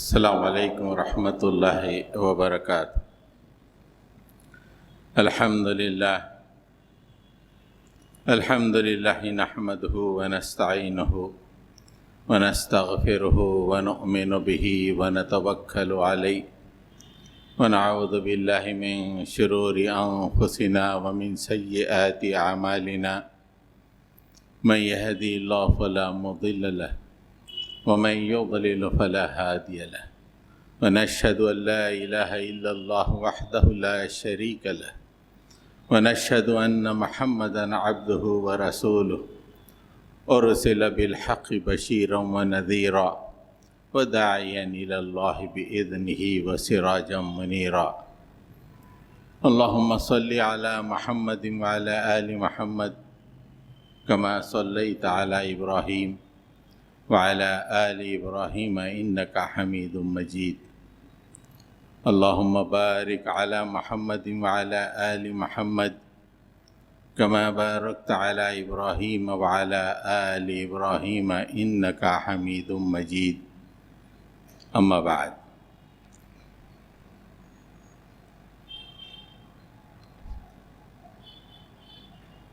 السلام علیکم ورحمۃ اللہ وبرکاتہ۔ الحمد للہ نحمده ونستعینه ونستغفره ونؤمن به ونتوکل علیہ ونعوذ باللہ من شرور انفسنا ومن سیئات اعمالنا من يهدي الله فلا مضل له ومن يضلل فلا هادي له ونشهد أن لا إله إلا الله وحده لا شريك له ونشهد أن محمدا عبده ورسوله أرسل بالحق بشيرا ونذيرا وداعيا إلى الله بإذنه وسراجا منيرا اللهم صل على محمد وعلى آل محمد كما صليت على إبراهيم وعلى آل إبراهيم إنك حميد مجيد اللهم بارك على محمد وعلى آل محمد كما باركت على إبراهيم وعلى آل إبراهيم إنك حميد مجيد أما بعد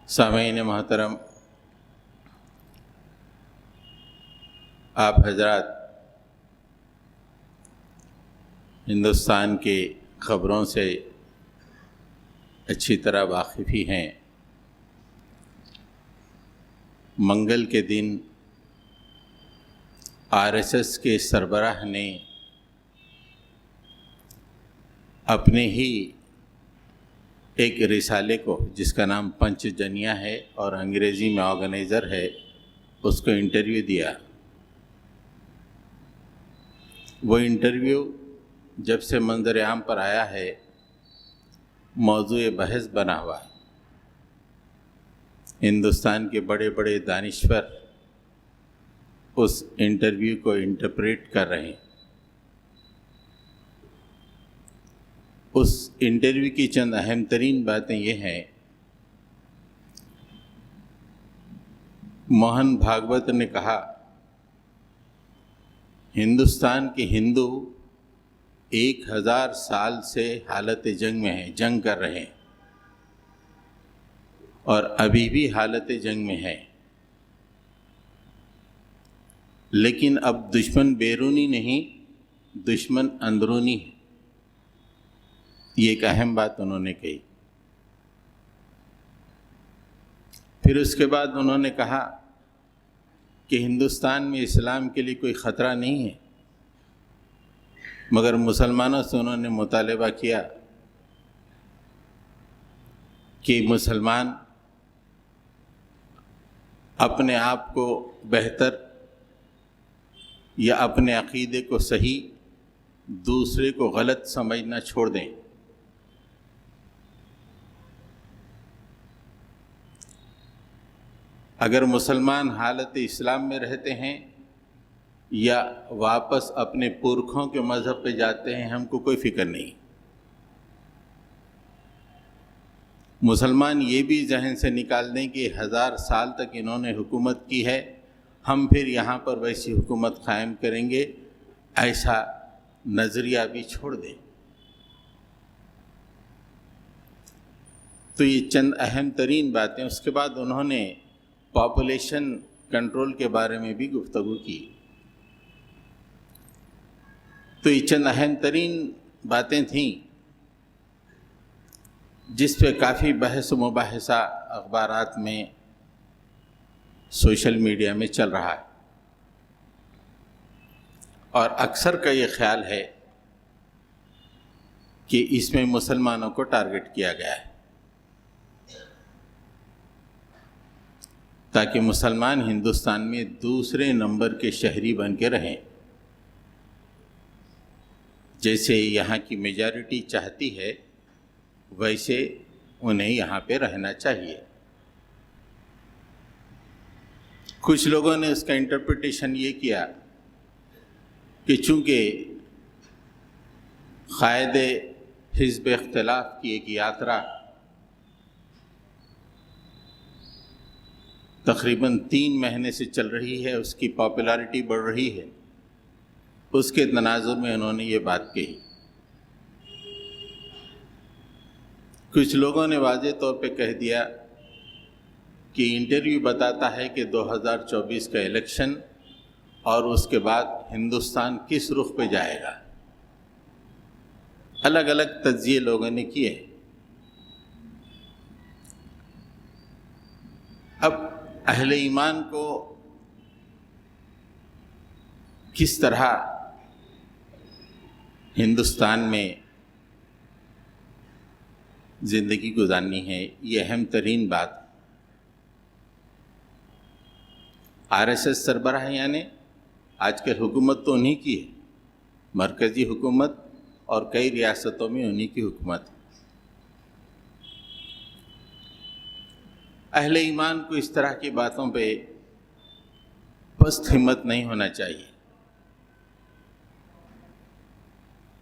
سامعین محترم، آپ حضرات ہندوستان کے خبروں سے اچھی طرح واقف ہی ہیں۔ منگل کے دن RSS کے سربراہ نے اپنے ہی ایک رسالے کو، جس کا نام پنچ جنیا ہے اور انگریزی میں آرگنائزر ہے، اس کو انٹرویو دیا۔ وہ انٹرویو جب سے منظر عام پر آیا ہے، موضوع بحث بنا ہوا ہے۔ ہندوستان کے بڑے بڑے دانشور اس انٹرویو کو انٹرپریٹ کر رہے ہیں۔ اس انٹرویو کی چند اہم ترین باتیں یہ ہیں۔ موہن بھاگوت نے کہا، ہندوستان کے ہندو 1000 سال سے حالت جنگ میں ہیں، جنگ کر رہے ہیں، اور ابھی بھی حالت جنگ میں ہے۔ لیکن اب دشمن بیرونی نہیں، دشمن اندرونی ہے۔ یہ ایک اہم بات انہوں نے کہی۔ پھر اس کے بعد انہوں نے کہا کہ ہندوستان میں اسلام کے لیے کوئی خطرہ نہیں ہے، مگر مسلمانوں سے انہوں نے مطالبہ کیا کہ مسلمان اپنے آپ کو بہتر یا اپنے عقیدے کو صحیح، دوسرے کو غلط سمجھنا چھوڑ دیں۔ اگر مسلمان حالت اسلام میں رہتے ہیں یا واپس اپنے پرکھوں کے مذہب پہ جاتے ہیں، ہم کو کوئی فکر نہیں۔ مسلمان یہ بھی ذہن سے نکال دیں کہ 1000 سال تک انہوں نے حکومت کی ہے، ہم پھر یہاں پر ویسی حکومت قائم کریں گے، ایسا نظریہ بھی چھوڑ دیں۔ تو یہ چند اہم ترین باتیں۔ اس کے بعد انہوں نے پاپولیشن کنٹرول کے بارے میں بھی گفتگو کی۔ تو یہ چند اہم ترین باتیں تھیں جس پہ کافی بحث و مباحثہ اخبارات میں، سوشل میڈیا میں چل رہا ہے، اور اکثر کا یہ خیال ہے کہ اس میں مسلمانوں کو ٹارگٹ کیا گیا ہے تاکہ مسلمان ہندوستان میں دوسرے نمبر کے شہری بن کے رہیں، جیسے یہاں کی میجارٹی چاہتی ہے ویسے انہیں یہاں پہ رہنا چاہیے۔ کچھ لوگوں نے اس کا انٹرپریٹیشن یہ کیا کہ چونکہ قائد حزب اختلاف کی ایک یاترا تقریباً 3 مہینے سے چل رہی ہے، اس کی پاپولیرٹی بڑھ رہی ہے، اس کے تناظر میں انہوں نے یہ بات کہی۔ کچھ لوگوں نے واضح طور پہ کہہ دیا کہ انٹرویو بتاتا ہے کہ 2024 کا الیکشن اور اس کے بعد ہندوستان کس رخ پہ جائے گا۔ الگ الگ تجزیے لوگوں نے کیے۔ اب اہل ایمان کو کس طرح ہندوستان میں زندگی گزارنی ہے، یہ اہم ترین بات۔ RSS سربراہ نے آج کل حکومت تو انہی کی ہے، مرکزی حکومت اور کئی ریاستوں میں انہی کی حکومت ہے۔ اہل ایمان کو اس طرح کی باتوں پہ پست ہمت نہیں ہونا چاہیے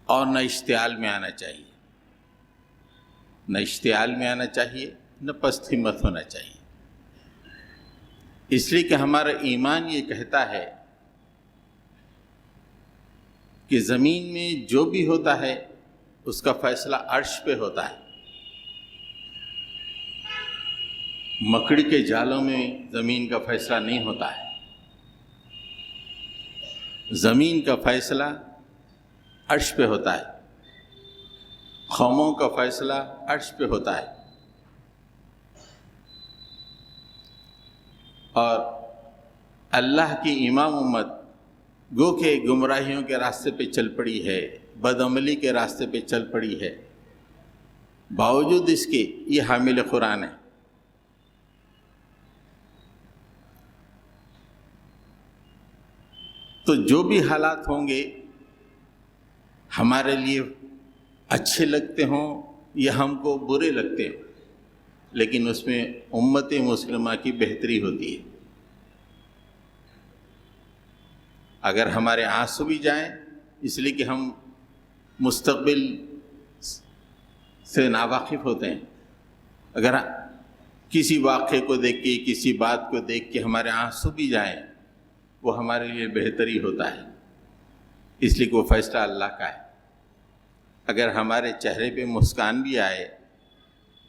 اور نہ اشتعال میں آنا چاہیے، نہ اشتعال میں آنا چاہیے، نہ پست ہمت ہونا چاہیے۔ اس لیے کہ ہمارا ایمان یہ کہتا ہے کہ زمین میں جو بھی ہوتا ہے اس کا فیصلہ عرش پہ ہوتا ہے۔ مکڑی کے جالوں میں زمین کا فیصلہ نہیں ہوتا ہے، زمین کا فیصلہ عرش پہ ہوتا ہے، قوموں کا فیصلہ عرش پہ ہوتا ہے۔ اور اللہ کی امام امت گو کہ گمراہیوں کے راستے پہ چل پڑی ہے، بدعملی کے راستے پہ چل پڑی ہے، باوجود اس کے یہ حامل قرآن ہے۔ تو جو بھی حالات ہوں گے ہمارے لیے اچھے لگتے ہوں یا ہم کو برے لگتے ہوں، لیکن اس میں امت مسلمہ کی بہتری ہوتی ہے۔ اگر ہمارے آنسو بھی جائیں اس لیے کہ ہم مستقبل سے ناواقف ہوتے ہیں، اگر کسی واقعے کو دیکھ کے، کسی بات کو دیکھ کے ہمارے آنسو بھی جائیں، وہ ہمارے لیے بہتری ہوتا ہے، اس لیے کہ وہ فیصلہ اللہ کا ہے۔ اگر ہمارے چہرے پہ مسکان بھی آئے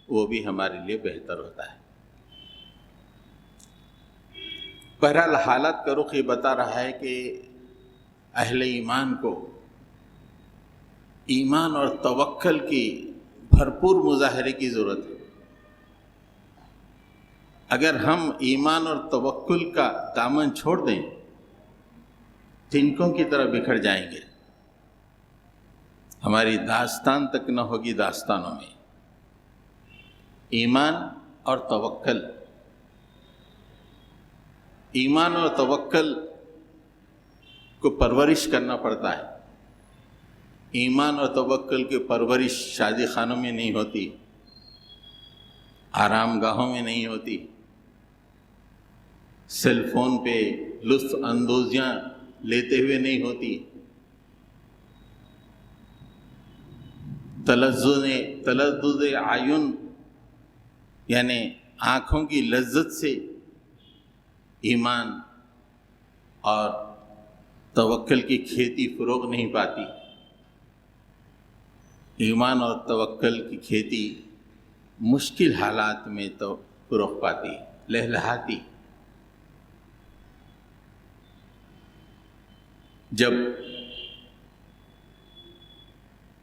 وہ بھی ہمارے لیے بہتر ہوتا ہے۔ بہرحال حالات کا رخ یہ بتا رہا ہے کہ اہل ایمان کو ایمان اور توکل کی بھرپور مظاہرے کی ضرورت ہے۔ اگر ہم ایمان اور توکل کا دامن چھوڑ دیں تنکوں کی طرح بکھر جائیں گے، ہماری داستان تک نہ ہوگی داستانوں میں۔ ایمان اور توکل، ایمان اور توکل کو پرورش کرنا پڑتا ہے۔ ایمان اور توکل کی پرورش شادی خانوں میں نہیں ہوتی، آرام گاہوں میں نہیں ہوتی، سیل فون پہ لطف اندوزیاں لیتے ہوئے نہیں ہوتی، تلذذ اعین یعنی آنکھوں کی لذت سے ایمان اور توکل کی کھیتی فروغ نہیں پاتی۔ ایمان اور توکل کی کھیتی مشکل حالات میں تو فروغ پاتی، لہلہاتی۔ جب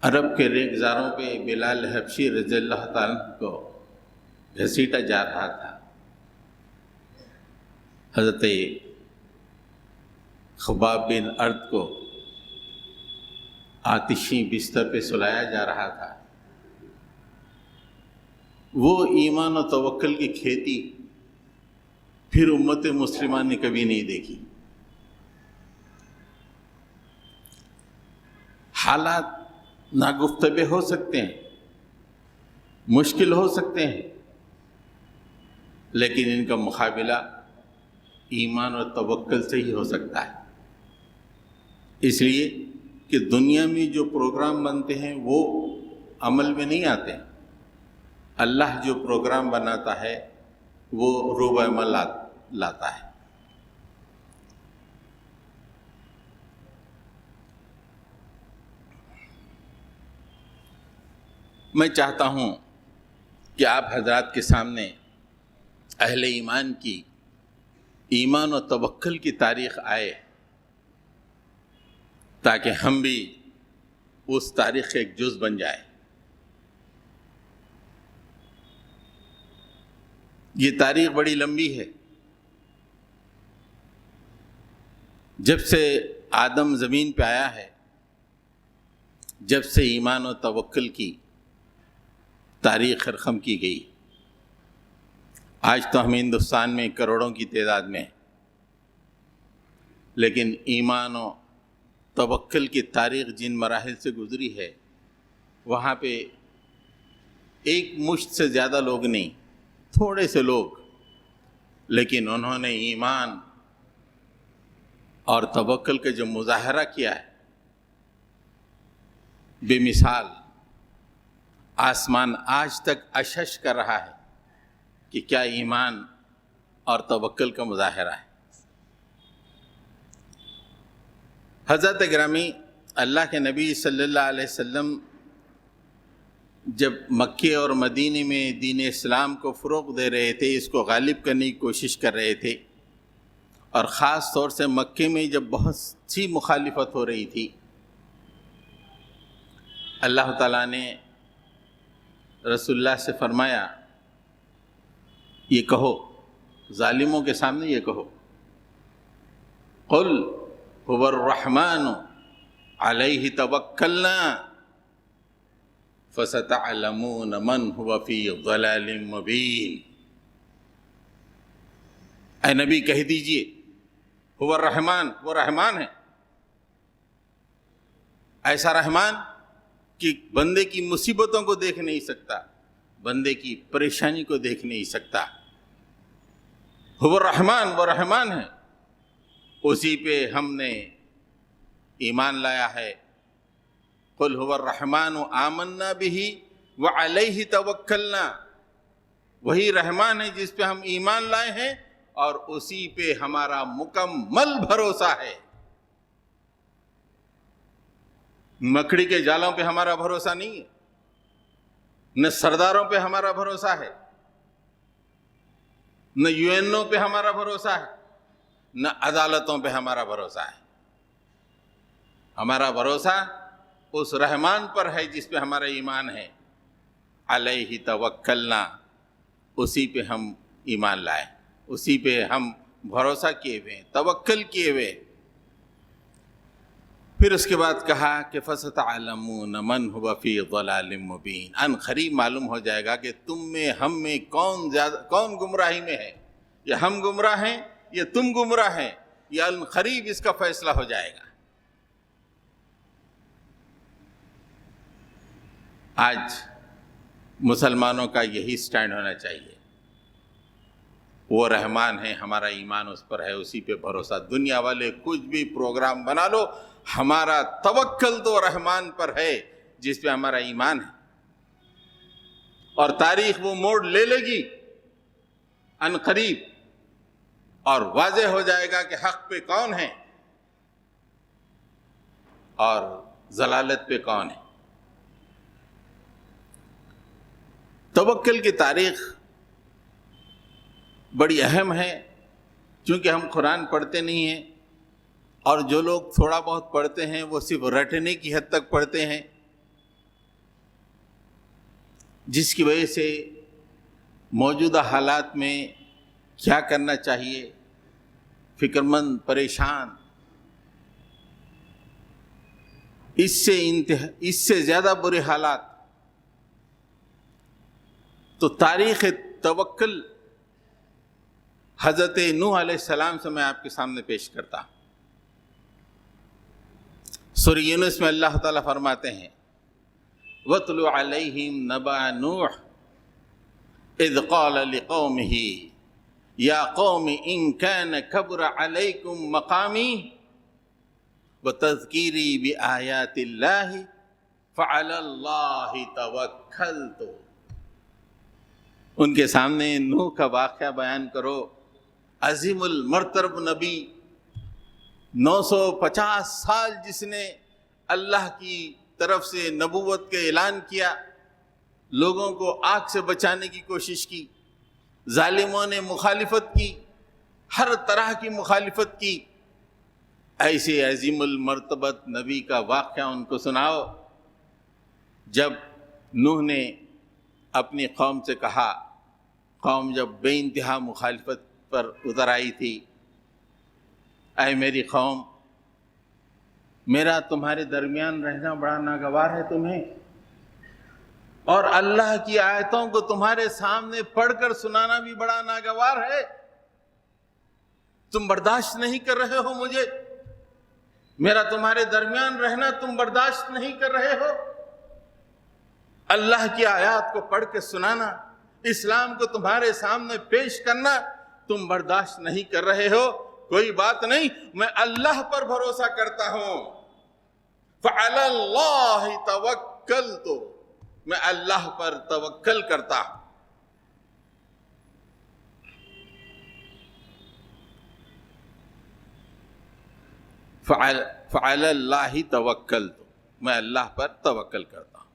عرب کے ریگزاروں پہ بلال حبشی رضی اللہ تعالیٰ کو گھسیٹا جا رہا تھا، حضرت خباب بن ارد کو آتشی بستر پہ سلایا جا رہا تھا، وہ ایمان و توکل کی کھیتی پھر امت مسلمہ نے کبھی نہیں دیکھی۔ حالات ناگفتبے ہو سکتے ہیں، مشکل ہو سکتے ہیں، لیکن ان کا مقابلہ ایمان اور توکل سے ہی ہو سکتا ہے۔ اس لیے کہ دنیا میں جو پروگرام بنتے ہیں وہ عمل میں نہیں آتے، اللہ جو پروگرام بناتا ہے وہ روح عمل لاتا ہے۔ میں چاہتا ہوں کہ آپ حضرات کے سامنے اہل ایمان کی ایمان و توکل کی تاریخ آئے تاکہ ہم بھی اس تاریخ کا ایک جز بن جائے۔ یہ تاریخ بڑی لمبی ہے۔ جب سے آدم زمین پہ آیا ہے، جب سے ایمان و توکل کی تاریخ رقم کی گئی، آج تو ہم ہندوستان میں کروڑوں کی تعداد میں ہیں، لیکن ایمان و توکل کی تاریخ جن مراحل سے گزری ہے وہاں پہ ایک مشت سے زیادہ لوگ نہیں، تھوڑے سے لوگ، لیکن انہوں نے ایمان اور توکل کا جو مظاہرہ کیا ہے بے مثال، آسمان آج تک اشش کر رہا ہے کہ کیا ایمان اور توکل کا مظاہرہ ہے۔ حضرت گرامی، اللہ کے نبی صلی اللہ علیہ وسلم جب مکے اور مدینے میں دین اسلام کو فروغ دے رہے تھے، اس کو غالب کرنے کی کوشش کر رہے تھے، اور خاص طور سے مکے میں جب بہت سی مخالفت ہو رہی تھی، اللہ تعالیٰ نے رسول اللہ سے فرمایا، یہ کہو، ظالموں کے سامنے یہ کہو، قل هو الرحمن علیہ توکلنا فستعلمون من هو فی ضلال مبین۔ اے نبی کہہ دیجئے، هو الرحمن، وہ رحمان ہے، ایسا رحمان کہ بندے کی مصیبتوں کو دیکھ نہیں سکتا، بندے کی پریشانی کو دیکھ نہیں سکتا۔ هو الرحمن، وہ رحمان ہے، اسی پہ ہم نے ایمان لایا ہے۔ قل هو الرحمن آمنا به وعلیہ توکلنا، وہی رحمان ہے جس پہ ہم ایمان لائے ہیں اور اسی پہ ہمارا مکمل بھروسہ ہے۔ مکڑی کے جالوں پہ ہمارا بھروسہ نہیں ہے، نہ سرداروں پہ ہمارا بھروسہ ہے، نہ UN پہ ہمارا بھروسہ ہے، نہ عدالتوں پہ ہمارا بھروسہ ہے۔ ہمارا بھروسہ اس رحمان پر ہے جس پہ ہمارا ایمان ہے۔ علیہ توکلنا، اسی پہ ہم ایمان لائے، اسی پہ ہم بھروسہ کیے ہوئے، توکل کیے ہوئے۔ پھر اس کے بعد کہا کہ فَسَتَعْلَمُونَ مَنْ هُوَ فِي ضَلَالٍ مُبِينٍ، ان قریب معلوم ہو جائے گا کہ تم میں ہم میں کون گمراہی میں ہے، یا ہم گمراہ ہیں یا تم گمراہ ہیں، یا ان قریب اس کا فیصلہ ہو جائے گا۔ آج مسلمانوں کا یہی سٹینڈ ہونا چاہیے، وہ رحمان ہے، ہمارا ایمان اس پر ہے، اسی پہ بھروسہ۔ دنیا والے کچھ بھی پروگرام بنا لو، ہمارا توکل تو رحمان پر ہے جس پہ ہمارا ایمان ہے، اور تاریخ وہ موڑ لے لے گی ان قریب، اور واضح ہو جائے گا کہ حق پہ کون ہے اور ضلالت پہ کون ہے۔ توکل کی تاریخ بڑی اہم ہے، چونکہ ہم قرآن پڑھتے نہیں ہیں، اور جو لوگ تھوڑا بہت پڑھتے ہیں وہ صرف رٹنے کی حد تک پڑھتے ہیں، جس کی وجہ سے موجودہ حالات میں کیا کرنا چاہیے، فکر مند، پریشان، اس سے زیادہ برے حالات۔ تو تاریخ توکل حضرت نوح علیہ السلام سے میں آپ کے سامنے پیش کرتا ہوں۔ سورہ یونس میں اللہ تعالیٰ فرماتے ہیں، وَاتْلُ عَلَيْهِمْ نَبَأَ نُوحٍ اِذْ قَالَ لِقَوْمِهِ يَا قَوْمِ إِنْ كَانَ كَبُرَ عَلَيْكُمْ مَقَامِي وَتَذْكِيرِي بِآيَاتِ اللَّهِ فَعَلَى اللَّهِ تَوَكَّلْتُ۔ ان کے سامنے نوح کا واقعہ بیان کرو، عظیم المرتبہ نبی، 950 سال جس نے اللہ کی طرف سے نبوت کا اعلان کیا، لوگوں کو آگ سے بچانے کی کوشش کی، ظالموں نے مخالفت کی، ہر طرح کی مخالفت کی. ایسے عظیم المرتبت نبی کا واقعہ ان کو سناؤ. جب نوح نے اپنی قوم سے کہا، قوم جب بے انتہا مخالفت پر اتر آئی تھی، اے میری قوم، میرا تمہارے درمیان رہنا بڑا ناگوار ہے تمہیں، اور اللہ کی آیتوں کو تمہارے سامنے پڑھ کر سنانا بھی بڑا ناگوار ہے. تم برداشت نہیں کر رہے ہو مجھے، میرا تمہارے درمیان رہنا تم برداشت نہیں کر رہے ہو. اللہ کی آیات کو پڑھ کے سنانا، اسلام کو تمہارے سامنے پیش کرنا تم برداشت نہیں کر رہے ہو. کوئی بات نہیں، میں اللہ پر بھروسہ کرتا ہوں. فَعَلَى اللَّهِ تَوَكَّلْتُ، میں اللہ پر توکل کرتا ہوں. فَعَلَى اللَّهِ تَوَكَّلْتُ، میں اللہ پر توکل کرتا ہوں.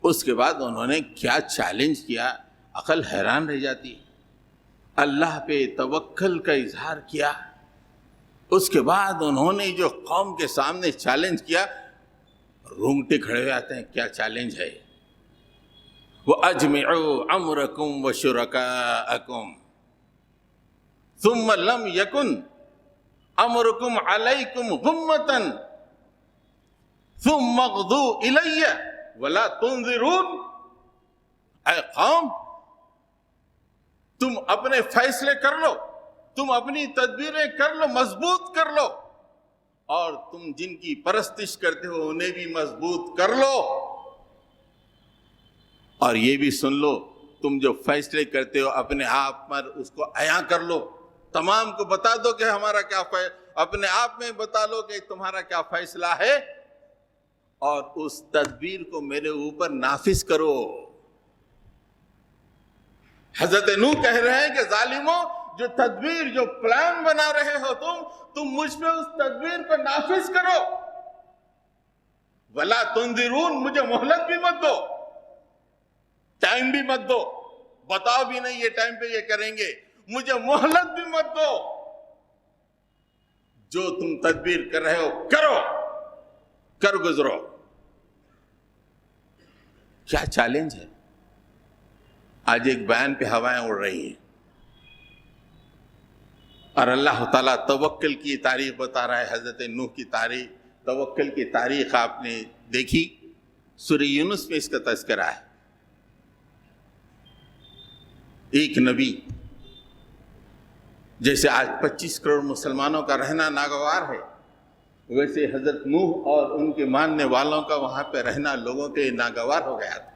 اس کے بعد انہوں نے کیا چیلنج کیا، عقل حیران رہ جاتی ہے. اللہ پہ توکل کا اظہار کیا. اس کے بعد انہوں نے جو قوم کے سامنے چیلنج کیا، رونگٹے کھڑے ہوئے آتے ہیں. کیا چیلنج ہے؟ وَأَجْمِعُوا أَمْرَكُمْ وَشُرَكَاءَكُمْ ثُمَّ لَمْ يَكُنْ أَمْرُكُمْ عَلَيْكُمْ غُمَّةً ثُمَّ اغْدُوا إِلَيَّ وَلَا تُنظِرُونَ. اے قوم، تم اپنے فیصلے کر لو، تم اپنی تدبیریں کر لو، مضبوط کر لو، اور تم جن کی پرستش کرتے ہو انہیں بھی مضبوط کر لو. اور یہ بھی سن لو، تم جو فیصلے کرتے ہو اپنے آپ پر اس کو عیاں کر لو. تمام کو بتا دو کہ ہمارا کیا اپنے آپ میں بتا لو کہ تمہارا کیا فیصلہ ہے، اور اس تدبیر کو میرے اوپر نافذ کرو. حضرت نوح کہہ رہے ہیں کہ ظالموں، جو تدبیر، جو پلان بنا رہے ہو تم مجھ پہ اس تدبیر کو نافذ کرو. وَلَا تُنذِرُونَ، مجھے مہلت بھی مت دو، ٹائم بھی مت دو، بتاؤ بھی نہیں یہ ٹائم پہ یہ کریں گے، مجھے مہلت بھی مت دو. جو تم تدبیر کر رہے ہو کرو، کر گزرو. کیا چیلنج ہے. آج ایک بیان پہ ہوائیں اڑ رہی ہیں، اور اللہ تعالیٰ توکل کی تاریخ بتا رہا ہے. حضرت نوح کی تاریخ، توکل کی تاریخ آپ نے دیکھی، سورہ یونس میں اس کا تذکرہ ہے. ایک نبی، جیسے آج 25 کروڑ مسلمانوں کا رہنا ناگوار ہے، ویسے حضرت نوح اور ان کے ماننے والوں کا وہاں پہ رہنا لوگوں کے ناگوار ہو گیا تھا.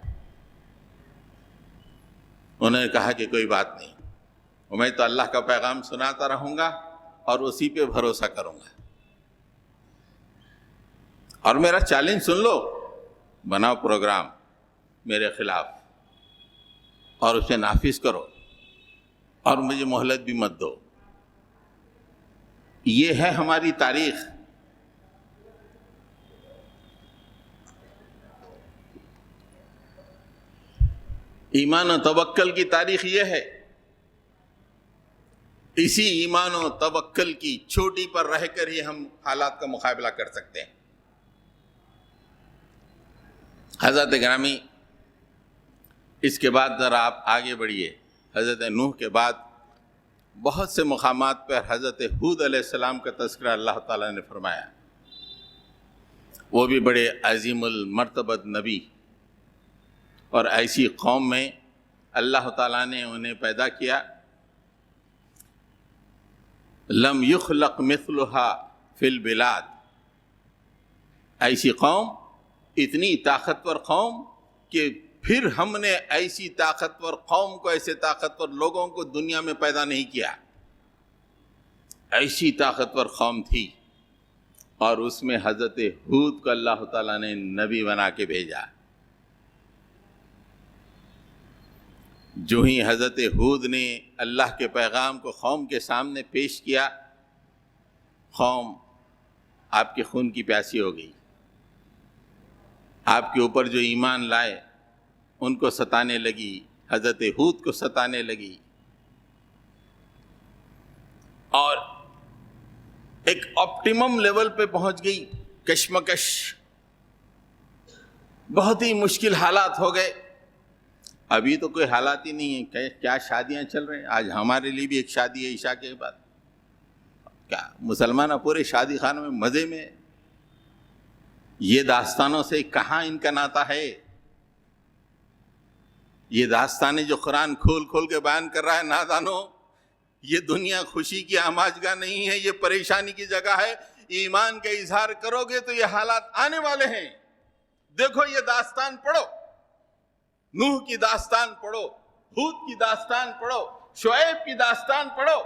انہوں نے کہا کہ کوئی بات نہیں، میں تو اللہ کا پیغام سناتا رہوں گا اور اسی پہ بھروسہ کروں گا. اور میرا چیلنج سن لو، بناؤ پروگرام میرے خلاف اور اسے نافذ کرو، اور مجھے مہلت بھی مت دو. یہ ہے ہماری تاریخ. ایمان و توکل کی تاریخ یہ ہے. اسی ایمان و توکل کی چوٹی پر رہ کر ہی ہم حالات کا مقابلہ کر سکتے ہیں. حضرت گرامی، اس کے بعد ذرا آپ آگے بڑھیے. حضرت نوح کے بعد بہت سے مقامات پر حضرت ہود علیہ السلام کا تذکرہ اللہ تعالیٰ نے فرمایا. وہ بھی بڑے عظیم المرتبت نبی، اور ایسی قوم میں اللہ تعالیٰ نے انہیں پیدا کیا. لم یخلق مثلها فی البلاد. ایسی قوم، اتنی طاقتور قوم کہ پھر ہم نے ایسی طاقتور قوم کو، ایسے طاقتور لوگوں کو دنیا میں پیدا نہیں کیا. ایسی طاقتور قوم تھی، اور اس میں حضرت ہود کو اللہ تعالیٰ نے نبی بنا کے بھیجا. جو ہی حضرت ہود نے اللہ کے پیغام کو قوم کے سامنے پیش کیا، قوم آپ کے خون کی پیاسی ہو گئی. آپ کے اوپر جو ایمان لائے ان کو ستانے لگی، حضرت ہود کو ستانے لگی، اور ایک آپٹیمم لیول پہ پہنچ گئی کشمکش، بہت ہی مشکل حالات ہو گئے۔ ابھی تو کوئی حالات ہی نہیں ہے، کیا شادیاں چل رہے ہیں۔ آج ہمارے لیے بھی ایک شادی ہے عشاء کے بعد، کیا مسلمان پورے شادی خانوں میں مزے میں۔ یہ داستانوں سے کہاں ان کا ناتا ہے؟ یہ داستانیں جو قرآن کھول کھول کے بیان کر رہا ہے، نادانوں، یہ دنیا خوشی کی آماجگاہ نہیں ہے، یہ پریشانی کی جگہ ہے۔ ایمان کا اظہار کرو گے تو یہ حالات آنے والے ہیں۔ دیکھو یہ داستان پڑھو، نوح کی داستان پڑھو، ہود کی داستان پڑھو، شعیب کی داستان پڑھو۔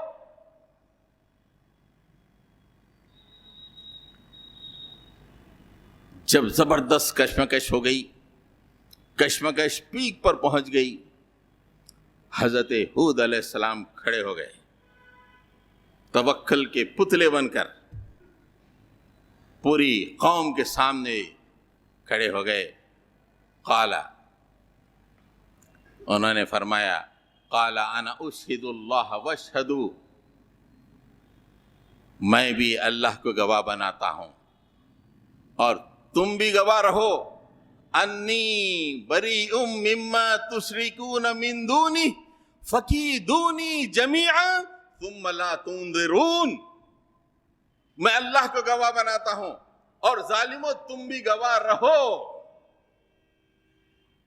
جب زبردست کشمکش ہو گئی، کشمکش پیک پر پہنچ گئی، حضرت ہود علیہ السلام کھڑے ہو گئے توکل کے پتلے بن کر، پوری قوم کے سامنے کھڑے ہو گئے۔ قالا، انہوں نے فرمایا، قال انا اشہد اللہ واشہدوا، میں بھی اللہ کو گواہ بناتا ہوں اور تم بھی گواہ رہو، انی بریء مما تشرکون من دونی فکیدونی جمیعا ثم لا تنظرون، میں اللہ کو گواہ بناتا ہوں اور ظالموں تم بھی گواہ رہو،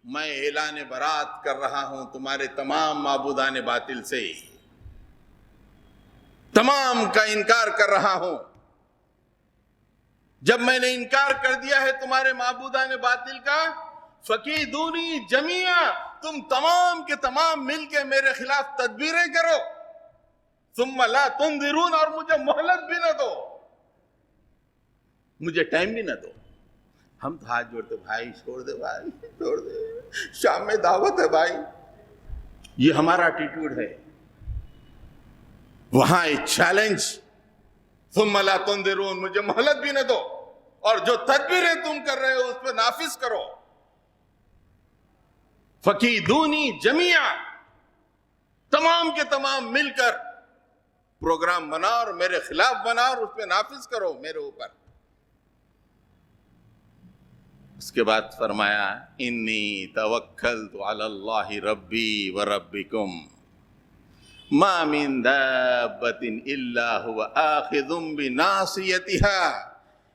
میں اعلان برات کر رہا ہوں تمہارے تمام معبودان باطل سے، تمام کا انکار کر رہا ہوں۔ جب میں نے انکار کر دیا ہے تمہارے معبودان باطل کا، فکیدونی جمیعا، تم تمام کے تمام مل کے میرے خلاف تدبیریں کرو، ثم لا تنظرون، اور مجھے مہلت بھی نہ دو، مجھے ٹائم بھی نہ دو۔ ہم تو ہاتھ جوڑتے، بھائی چھوڑ دے، بھائی چھوڑ دے، شام میں دعوت ہے بھائی، یہ ہمارا ایٹیٹیوڈ ہے۔ وہاں ایک چیلنج، ثم لا تنظرون، مجھے مہلت بھی نہ دو، اور جو تدبیریں تم کر رہے ہو اس پہ نافذ کرو۔ فکیدونی جمیعا، تمام کے تمام مل کر پروگرام بنا اور میرے خلاف بنا اور اس پہ نافذ کرو میرے اوپر۔ اس کے بعد فرمایا، انی توکلت علی اللہ ربی وربکم ما من دابۃ الا هو آخذ بناصیتها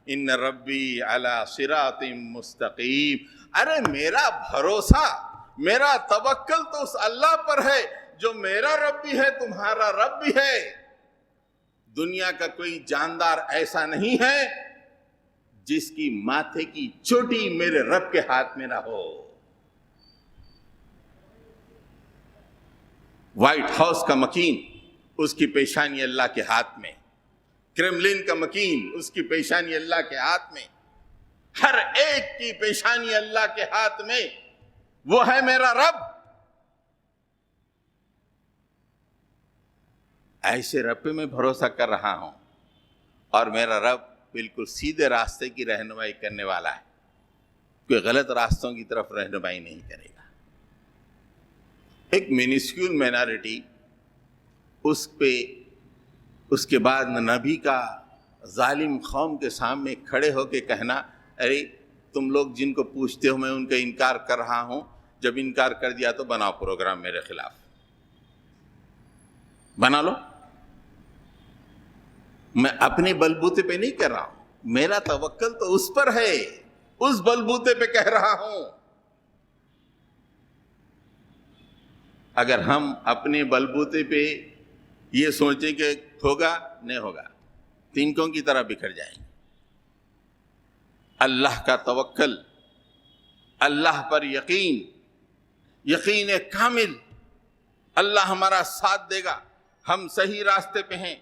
ان ربی علی صراط مستقیم۔ ارے میرا بھروسہ، میرا توکل تو اس اللہ پر ہے جو میرا رب بھی ہے، تمہارا رب بھی ہے۔ دنیا کا کوئی جاندار ایسا نہیں ہے جس کی ماتھے کی چوٹی میرے رب کے ہاتھ میں نہ ہو۔ وائٹ ہاؤس کا مکین، اس کی پیشانی اللہ کے ہاتھ میں، کرملن کا مکین، اس کی پیشانی اللہ کے ہاتھ میں، ہر ایک کی پیشانی اللہ کے ہاتھ میں، وہ ہے میرا رب۔ ایسے رب پہ میں بھروسہ کر رہا ہوں، اور میرا رب بالکل سیدھے راستے کی رہنمائی کرنے والا ہے، کوئی غلط راستوں کی طرف رہنمائی نہیں کرے گا۔ ایک مینسکیول مائنارٹی، اس پہ اس کے بعد نبی کا ظالم قوم کے سامنے کھڑے ہو کے کہنا، ارے تم لوگ جن کو پوچھتے ہو میں ان کا انکار کر رہا ہوں، جب انکار کر دیا تو بناؤ پروگرام میرے خلاف، بنا لو۔ میں اپنے بلبوتے پہ نہیں کر رہا ہوں، میرا توکل تو اس پر ہے، اس بلبوتے پہ کہہ رہا ہوں۔ اگر ہم اپنے بلبوتے پہ یہ سوچیں کہ ہوگا، نہیں ہوگا، تنکوں کی طرح بکھر جائیں گے۔ اللہ کا توکل، اللہ پر یقین، یقین کامل، اللہ ہمارا ساتھ دے گا، ہم صحیح راستے پہ ہیں،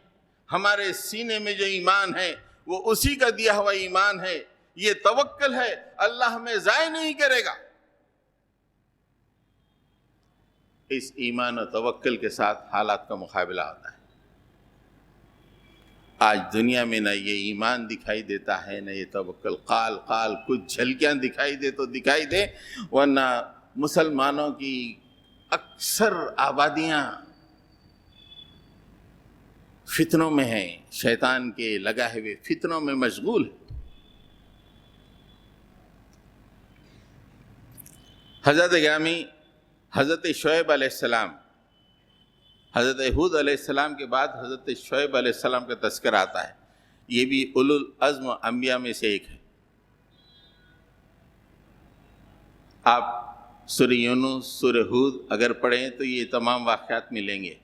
ہمارے سینے میں جو ایمان ہے وہ اسی کا دیا ہوا ایمان ہے، یہ توکل ہے، اللہ ہمیں ضائع نہیں کرے گا۔ اس ایمان و توکل کے ساتھ حالات کا مقابلہ ہوتا ہے۔ آج دنیا میں نہ یہ ایمان دکھائی دیتا ہے، نہ یہ توکل، قال کچھ جھلکیاں دکھائی دے تو دکھائی دے، ورنہ مسلمانوں کی اکثر آبادیاں فتنوں میں ہیں، شیطان کے لگائے ہوئے فتنوں میں مشغول ہیں۔ حضرت گرامی، حضرت شعیب علیہ السلام، حضرت ہود علیہ السلام کے بعد حضرت شعیب علیہ السلام کا تذکرہ آتا ہے۔ یہ بھی اولو العزم انبیاء میں سے ایک ہے۔ آپ سورہ یونس، سورہ ہود اگر پڑھیں تو یہ تمام واقعات ملیں گے،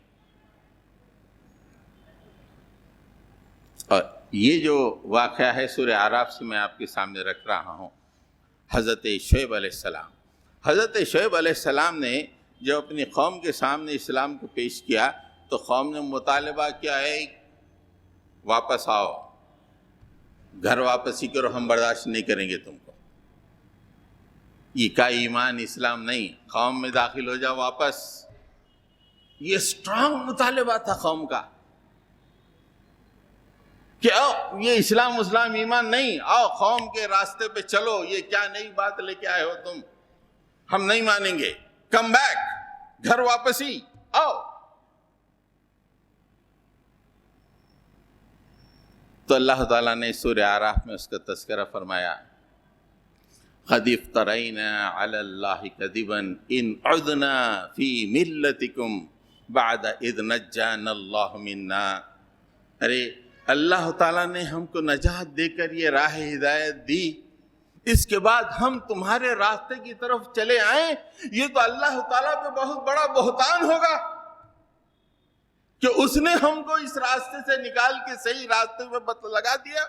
اور یہ جو واقعہ ہے سورہ اعراف سے میں آپ کے سامنے رکھ رہا ہوں۔ حضرت شعیب علیہ السلام، حضرت شعیب علیہ السلام نے جب اپنی قوم کے سامنے اسلام کو پیش کیا تو قوم نے مطالبہ کیا ہے، واپس آؤ، گھر واپسی کرو، ہم برداشت نہیں کریں گے تم کو، یہ کا ایمان اسلام نہیں، قوم میں داخل ہو جاؤ واپس۔ یہ اسٹرانگ مطالبہ تھا قوم کا کہ آؤ، یہ اسلام ایمان نہیں، آؤ قوم کے راستے پہ چلو، یہ کیا نئی بات لے کے آئے ہو تم، ہم نہیں مانیں گے، کم بیک، گھر واپسی آؤ۔ تو اللہ تعالیٰ نے سورہ اعراف میں اس کا تذکرہ فرمایا، قد افترینا علی اللہ کذبا ان عدنا فی ملتکم بعد اذ نجانا اللہ منا۔ ارے اللہ تعالیٰ نے ہم کو نجات دے کر یہ راہ ہدایت دی، اس کے بعد ہم تمہارے راستے کی طرف چلے آئیں، یہ تو اللہ تعالیٰ پہ بہت بڑا بہتان ہوگا کہ اس نے ہم کو اس راستے سے نکال کے صحیح راستے پہ لگا دیا،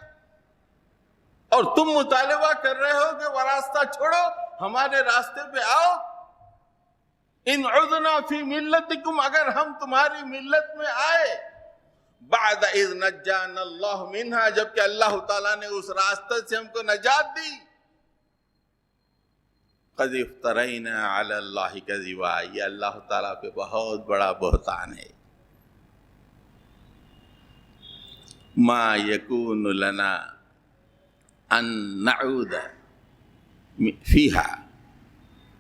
اور تم مطالبہ کر رہے ہو کہ وہ راستہ چھوڑو، ہمارے راستے پہ آؤ۔ ان عدنا فی ملتکم، اگر ہم تمہاری ملت میں آئے، بعد اذ نجانا اللہ منہا، جبکہ اللہ تعالیٰ نے اس راستے سے ہم کو نجات دی۔ قد افترینا علی اللہ کذبا، یہ اللہ تعالیٰ پہ بہت بڑا بہتان ہے۔ ما یکون لنا ان نعود فیہا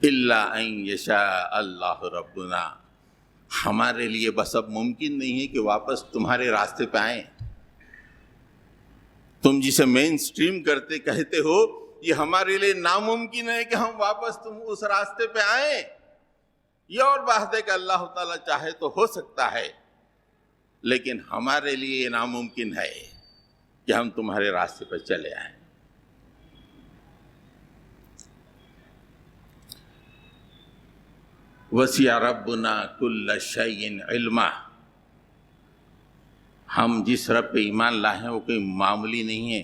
الا ان یشاء اللہ ربنا، ہمارے لیے بس اب ممکن نہیں ہے کہ واپس تمہارے راستے پہ آئیں۔ تم جسے مین سٹریم کہتے ہو، یہ ہمارے لیے ناممکن ہے کہ ہم واپس تم اس راستے پہ آئیں۔ یہ اور بات ہے کہ اللہ تعالیٰ چاہے تو ہو سکتا ہے، لیکن ہمارے لیے یہ ناممکن ہے کہ ہم تمہارے راستے پہ چلے آئیں۔ وسع ربنا کل شیء علما، ہم جس رب پہ ایمان لائے ہیں وہ کوئی معمولی نہیں ہے،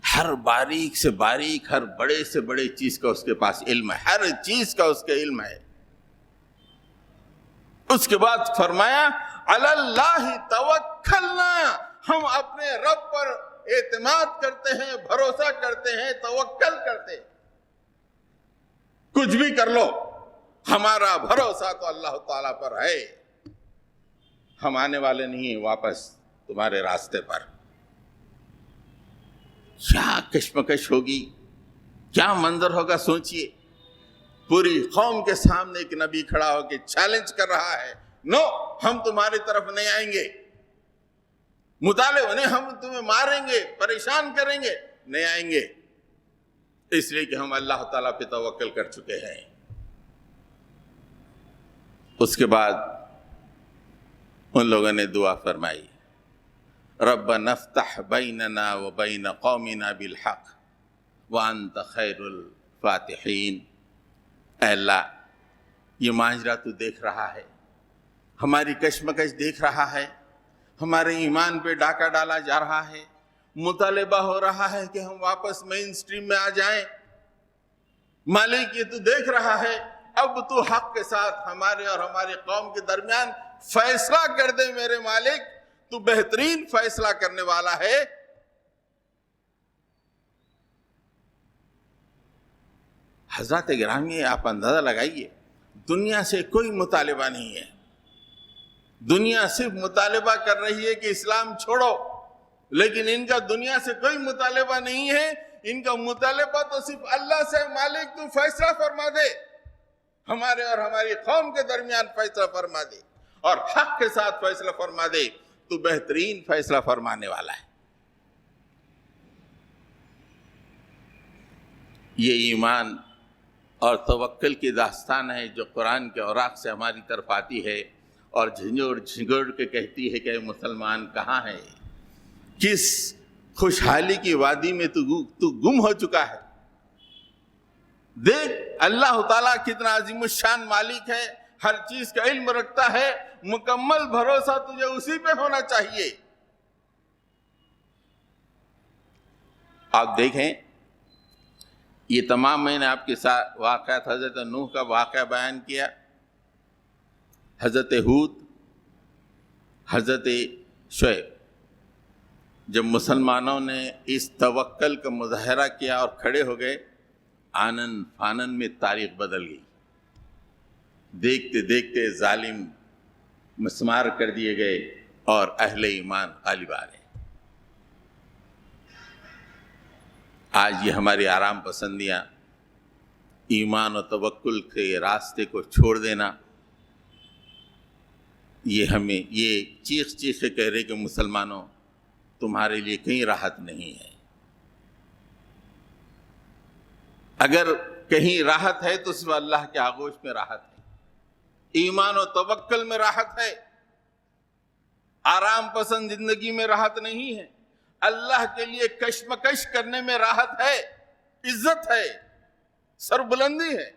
ہر باریک سے باریک، ہر بڑے سے بڑے چیز کا اس کے پاس علم ہے، ہر چیز کا اس کے علم ہے۔ اس کے بعد فرمایا علی اللہ توکلنا، ہم اپنے رب پر اعتماد کرتے ہیں، بھروسہ کرتے ہیں، توکل کرتے ہیں، کچھ بھی کر لو ہمارا بھروسہ تو اللہ تعالیٰ پر ہے، ہم آنے والے نہیں ہیں واپس تمہارے راستے پر۔ کیا کشمکش ہوگی، کیا منظر ہوگا، سوچئے، پوری قوم کے سامنے ایک نبی کھڑا ہو کے چیلنج کر رہا ہے، نو، ہم تمہاری طرف نہیں آئیں گے، مطالبہ نہیں، ہم تمہیں ماریں گے، پریشان کریں گے، نہیں آئیں گے، اس لیے کہ ہم اللہ تعالیٰ پہ توکل کر چکے ہیں۔ اس کے بعد ان لوگوں نے دعا فرمائی، ربنا افتح بیننا وبین قومنا بالحق وانت خیر الفاتحین۔ اے اللہ، یہ ماجرا تو دیکھ رہا ہے، ہماری کشمکش دیکھ رہا ہے، ہمارے ایمان پہ ڈاکہ ڈالا جا رہا ہے، مطالبہ ہو رہا ہے کہ ہم واپس مین سٹریم میں آ جائیں، مالک یہ تو دیکھ رہا ہے، اب تو حق کے ساتھ ہمارے اور ہماری قوم کے درمیان فیصلہ کر دے میرے مالک، تو بہترین فیصلہ کرنے والا ہے۔ حضرات گرامی، آپ اندازہ لگائیے، دنیا سے کوئی مطالبہ نہیں ہے، دنیا صرف مطالبہ کر رہی ہے کہ اسلام چھوڑو، لیکن ان کا دنیا سے کوئی مطالبہ نہیں ہے، ان کا مطالبہ تو صرف اللہ سے، مالک تو فیصلہ فرما دے، ہمارے اور ہماری قوم کے درمیان فیصلہ فرما دے اور حق کے ساتھ فیصلہ فرما دے، تو بہترین فیصلہ فرمانے والا ہے۔ یہ ایمان اور توکل کی داستان ہے جو قرآن کے اوراق سے ہماری طرف آتی ہے اور جھنجھوڑ جھنگوڑ کے کہتی ہے کہ مسلمان کہاں ہے، کس خوشحالی کی وادی میں تو گم ہو چکا ہے۔ دیکھ اللہ تعالیٰ کتنا عظیم الشان مالک ہے، ہر چیز کا علم رکھتا ہے، مکمل بھروسہ تجھے اسی پہ ہونا چاہیے۔ آپ دیکھیں، یہ تمام میں نے آپ کے ساتھ واقعات حضرت نوح کا واقعہ بیان کیا، حضرت ہود، حضرت شعیب، جب مسلمانوں نے اس توکل کا مظاہرہ کیا اور کھڑے ہو گئے، آنن فانن میں تاریخ بدل گئی۔ دیکھتے دیکھتے ظالم مسمار کر دیے گئے اور اہل ایمان غالب آ گئے۔ آج یہ ہماری آرام پسندیاں، ایمان و توکل کے راستے کو چھوڑ دینا، یہ ہمیں یہ چیخ چیخ کے کہہ رہے کہ مسلمانوں تمہارے لیے کہیں راحت نہیں ہے۔ اگر کہیں راحت ہے تو صرف اللہ کے آغوش میں راحت ہے، ایمان و توکل میں راحت ہے، آرام پسند زندگی میں راحت نہیں ہے۔ اللہ کے لیے کشمکش کرنے میں راحت ہے، عزت ہے، سربلندی ہے۔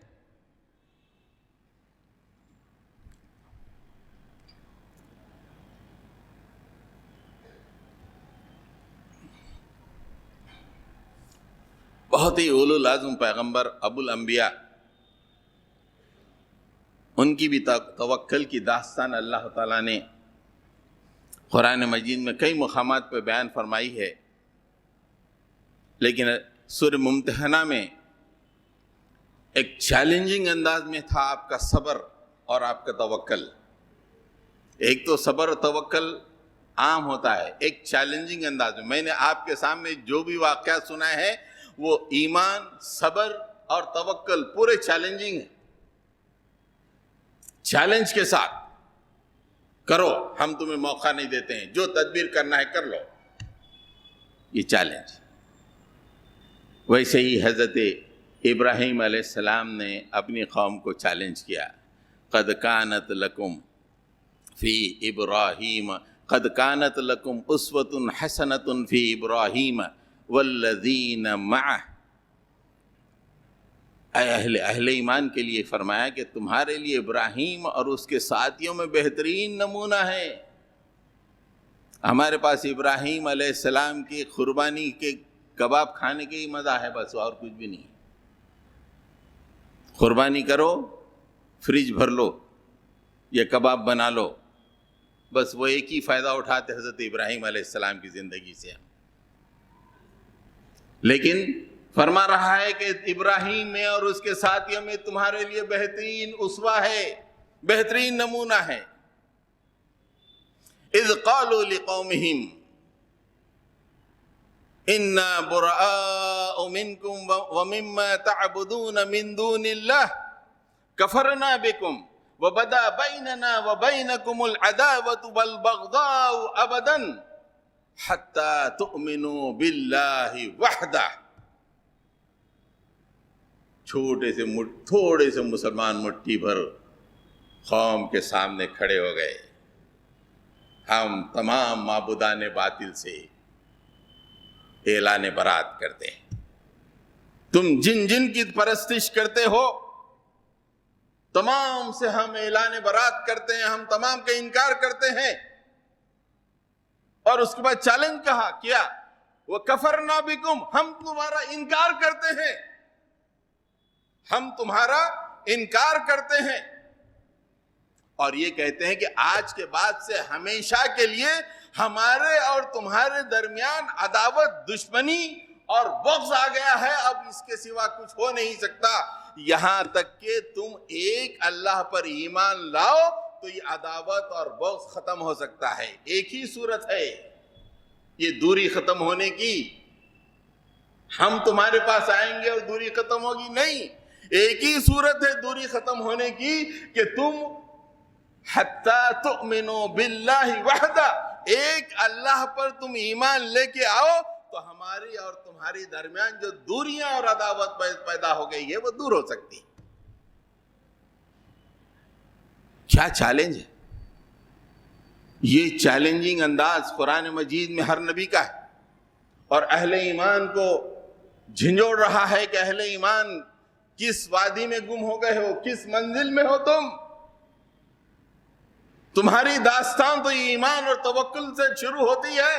بہت ہی اولو العزم پیغمبر ابو الانبیاء، ان کی بھی توکل کی داستان اللہ تعالیٰ نے قرآن مجید میں کئی مقامات پہ بیان فرمائی ہے، لیکن سورہ ممتحنہ میں ایک چیلنجنگ انداز میں تھا آپ کا صبر اور آپ کا توکل۔ ایک تو صبر اور توکل عام ہوتا ہے، ایک چیلنجنگ انداز میں نے آپ کے سامنے جو بھی واقعات سنا ہے وہ ایمان، صبر اور توکل پورے چیلنجنگ ہیں، چیلنج کے ساتھ کرو، ہم تمہیں موقع نہیں دیتے ہیں، جو تدبیر کرنا ہے کر لو، یہ چیلنج۔ ویسے ہی حضرت ابراہیم علیہ السلام نے اپنی قوم کو چیلنج کیا، قد کانت لکم فی ابراہیم قد کانت لکم اسوۃ حسنۃ فی ابراہیم والذین معہ۔ اہل ایمان کے لیے فرمایا کہ تمہارے لیے ابراہیم اور اس کے ساتھیوں میں بہترین نمونہ ہے۔ ہمارے پاس ابراہیم علیہ السلام کی قربانی کے کباب کھانے کے ہی مزہ ہے، بس اور کچھ بھی نہیں۔ قربانی کرو، فریج بھر لو یا کباب بنا لو، بس وہ ایک ہی فائدہ اٹھاتے حضرت ابراہیم علیہ السلام کی زندگی سے۔ لیکن فرما رہا ہے کہ ابراہیم میں اور اس کے ساتھیوں میں تمہارے لیے بہترین اسوہ ہے، بہترین نمونہ ہے۔ اذ قالوا لقومہم انا براء منکم ومما تعبدون من دون اللہ کفرنا بکم وبدا بیننا وبینکم العداوۃ والبغضاء ابدا حتی تؤمنوا باللہ وحدہ۔ تھوڑے سے مسلمان مٹھی بھر قوم کے سامنے کھڑے ہو گئے، ہم تمام معبودان باطل سے اعلان برات کرتے ہیں، تم جن جن کی پرستش کرتے ہو تمام سے ہم اعلان برات کرتے ہیں، ہم تمام کا انکار کرتے ہیں۔ اور اس کے بعد چیلنج کیا وَكَفَرْنَا بِكُمْ، ہم تمہارا انکار کرتے ہیں، ہم تمہارا انکار کرتے ہیں، اور یہ کہتے ہیں کہ آج کے بعد سے ہمیشہ کے لیے ہمارے اور تمہارے درمیان عداوت، دشمنی اور بغض آ گیا ہے، اب اس کے سوا کچھ ہو نہیں سکتا۔ یہاں تک کہ تم ایک اللہ پر ایمان لاؤ تو یہ عداوت اور بغض ختم ہو سکتا ہے۔ ایک ہی صورت ہے یہ دوری ختم ہونے کی، ہم تمہارے پاس آئیں گے اور دوری ختم ہوگی نہیں، ایک ہی صورت ہے دوری ختم ہونے کی کہ تم حتی تؤمنوا باللہ وحدہ، ایک اللہ پر تم ایمان لے کے آؤ تو ہماری اور تمہاری درمیان جو دوریاں اور عداوت پیدا ہو گئی ہے وہ دور ہو سکتی۔ کیا چیلنج ہے! یہ چیلنجنگ انداز قرآن مجید میں ہر نبی کا ہے، اور اہل ایمان کو جھنجھوڑ رہا ہے کہ اہل ایمان کس وادی میں گم ہو گئے ہو، کس منزل میں ہو تمہاری داستان تو ایمان اور توکل سے شروع ہوتی ہے،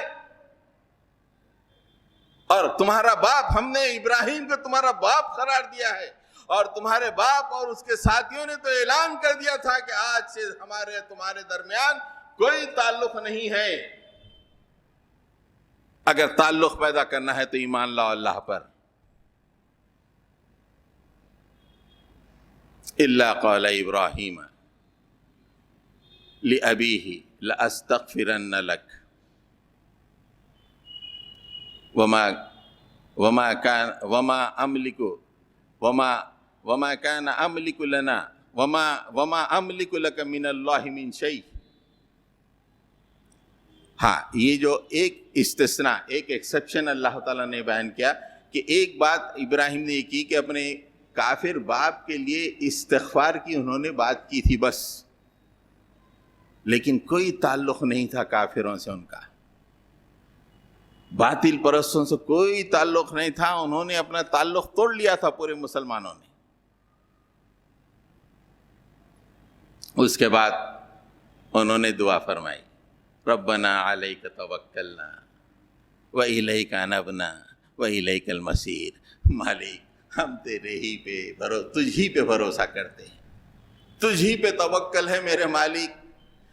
اور تمہارا باپ، ہم نے ابراہیم کو تمہارا باپ قرار دیا ہے، اور تمہارے باپ اور اس کے ساتھیوں نے تو اعلان کر دیا تھا کہ آج سے ہمارے تمہارے درمیان کوئی تعلق نہیں ہے۔ اگر تعلق پیدا کرنا ہے تو ایمان لاؤ اللہ پر۔ الا قال ابراہیم لأبیہ لأستغفرن لک وما كان املک لنا وما املک لک من اللہ من شیء۔ ہاں، یہ جو ایک استثناء، ایک ایکسپشن اللہ تعالیٰ نے بیان کیا کہ ایک بات ابراہیم نے یہ کی کہ اپنے کافر باپ کے لیے استغفار کی انہوں نے بات کی تھی بس، لیکن کوئی تعلق نہیں تھا کافروں سے، ان کا باطل پرستوں سے کوئی تعلق نہیں تھا، انہوں نے اپنا تعلق توڑ لیا تھا پورے مسلمانوں نے۔ اس کے بعد انہوں نے دعا فرمائی، ربنا علیک توکلنا وإلیک انبنا وإلیک المصیر۔ مالک، ہم تیرے ہی پہ تجھ ہی پہ بھروسہ کرتے ہیں، تجھ ہی پہ توکل ہے میرے مالک،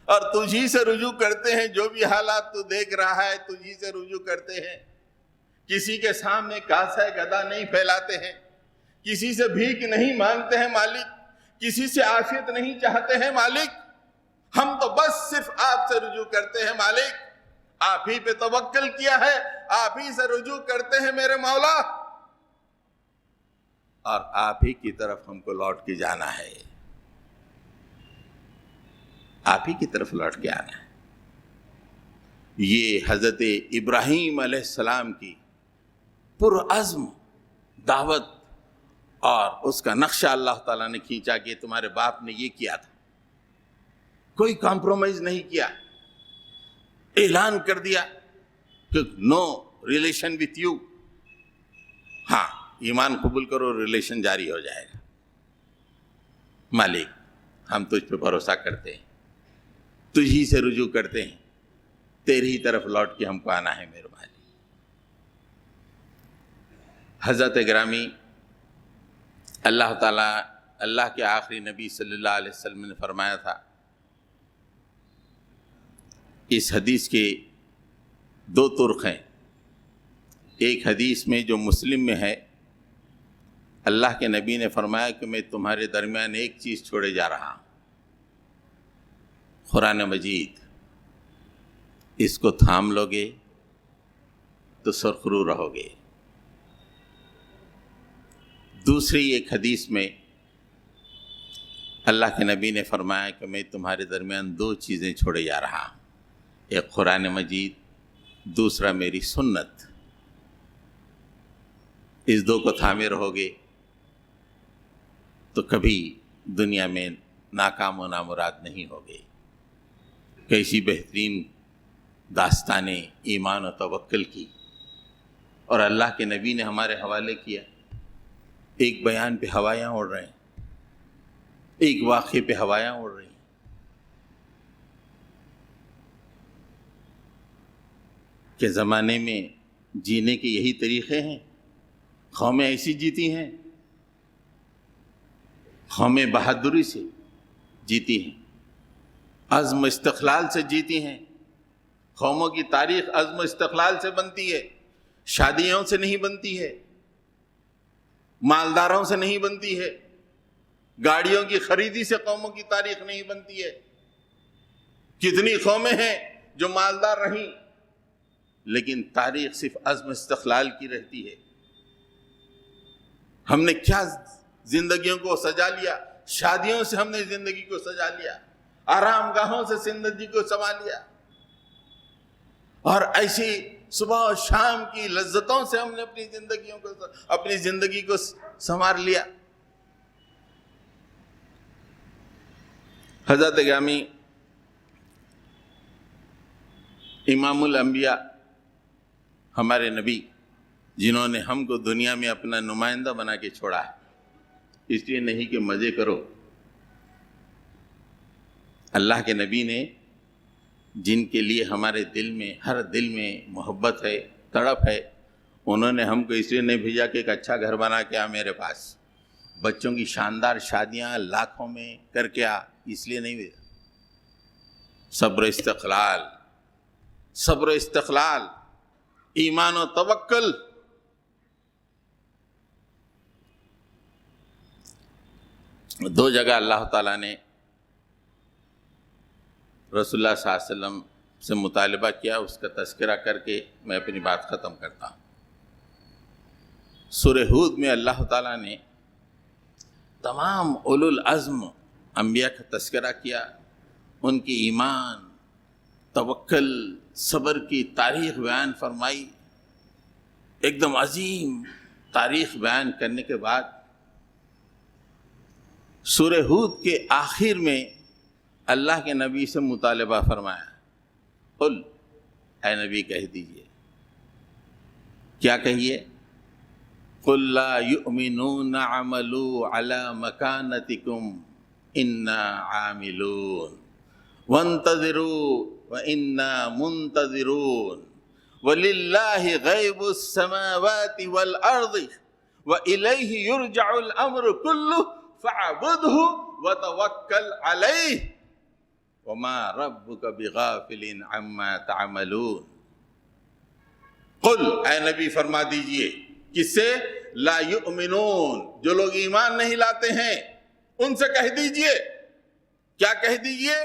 اور تجھ ہی سے رجوع کرتے ہیں، جو بھی حالات تو دیکھ رہا ہے تجھ ہی سے رجوع کرتے ہیں، کسی کے سامنے کاسہ گدا نہیں پھیلاتے ہیں، کسی سے بھیک نہیں مانگتے ہیں مالک، کسی سے عافیت نہیں چاہتے ہیں مالک، ہم تو بس صرف آپ سے رجوع کرتے ہیں مالک، آپ ہی پہ توکل کیا ہے، آپ ہی سے رجوع کرتے ہیں میرے مولا، اور آپ ہی کی طرف ہم کو لوٹ کے جانا ہے، آپ ہی کی طرف لوٹ کے آنا ہے۔ یہ حضرت ابراہیم علیہ السلام کی پرعزم دعوت اور اس کا نقشہ اللہ تعالیٰ نے کھینچا کہ تمہارے باپ نے یہ کیا تھا، کوئی کمپرومائز نہیں کیا، اعلان کر دیا کہ نو ریلیشن وتھ یو، ہاں ایمان قبول کرو، ریلیشن جاری ہو جائے گا، مالک ہم تجھ پہ بھروسہ کرتے ہیں، تجھ ہی سے رجوع کرتے ہیں، تیری ہی طرف لوٹ کے ہم کو آنا ہے میرے مالک۔ حضرت گرامی، اللہ تعالیٰ، اللہ کے آخری نبی صلی اللہ علیہ وسلم نے فرمایا تھا، اس حدیث کے دو طرق ہیں، ایک حدیث میں جو مسلم میں ہے، اللہ کے نبی نے فرمایا کہ میں تمہارے درمیان ایک چیز چھوڑے جا رہا ہوں، قرآن مجید، اس کو تھام لو گے تو سرخرو رہو گے۔ دوسری ایک حدیث میں اللہ کے نبی نے فرمایا کہ میں تمہارے درمیان دو چیزیں چھوڑے جا رہا ہوں، ایک قرآن مجید، دوسرا میری سنت، اس دو کو تھامے رہو گے تو کبھی دنیا میں ناکام و نامراد نہیں ہوگے۔ کیسی بہترین داستانیں ایمان و توکل کی، اور اللہ کے نبی نے ہمارے حوالے کیا، ایک بیان پہ ہوایاں اڑ رہے ہیں، ایک واقعے پہ ہوایاں اڑ رہی ہیں۔ کہ زمانے میں جینے کے یہی طریقے ہیں، قومیں ایسی جیتی ہیں، قومیں بہادری سے جیتی ہیں، عزم استقلال سے جیتی ہیں، قوموں کی تاریخ عزم استقلال سے بنتی ہے، شادیوں سے نہیں بنتی ہے، مالداروں سے نہیں بنتی ہے، گاڑیوں کی خریدی سے قوموں کی تاریخ نہیں بنتی ہے۔ کتنی قومیں ہیں جو مالدار رہیں لیکن تاریخ صرف عزم استقلال کی رہتی ہے۔ ہم نے کیا زندگیوں کو سجا لیا، شادیوں سے ہم نے زندگی کو سجا لیا، آرام گاہوں سے زندگی کو سنوا لیا، اور ایسی صبح اور شام کی لذتوں سے ہم نے اپنی زندگی کو سنوار لیا۔ حضرت گرامی امام الانبیاء ہمارے نبی، جنہوں نے ہم کو دنیا میں اپنا نمائندہ بنا کے چھوڑا ہے، اس لیے نہیں کہ مزے کرو، اللہ کے نبی نے جن کے لیے ہمارے دل میں، ہر دل میں محبت ہے، تڑپ ہے، انہوں نے ہم کو اس لیے نہیں بھیجا کہ ایک اچھا گھر بنا کے آ میرے پاس، بچوں کی شاندار شادیاں لاکھوں میں کر کے آ، اس لیے نہیں بھیجا۔ صبر و استقلال، ایمان و توکل، دو جگہ اللہ تعالیٰ نے رسول اللہ صلی اللہ علیہ وسلم سے مطالبہ کیا، اس کا تذکرہ کر کے میں اپنی بات ختم کرتا ہوں۔ سورہ ہود میں اللہ تعالیٰ نے تمام اولو العزم انبیاء کا تذکرہ کیا، ان کی ایمان، توکل، صبر کی تاریخ بیان فرمائی۔ ایک دم عظیم تاریخ بیان کرنے کے بعد سورہ ہود کے آخر میں اللہ کے نبی سے مطالبہ فرمایا، قل، اے نبی کہہ دیجئے، کیا کہیے؟ قل لا یؤمنون عملوا علی مکانتکم انا عاملون وانتظروا وانا منتظرون وللہ غیب السماوات والارض والیہ یرجع الامر کلہ فاعبدہ وتوکل علیہ وما ربک بغافل عما تعملون۔ قل، اے نبی فرما دیجئے، کس سے؟ لا یؤمنون، جو لوگ ایمان نہیں لاتے ہیں ان سے کہہ دیجئے، کیا کہہ دیجئے؟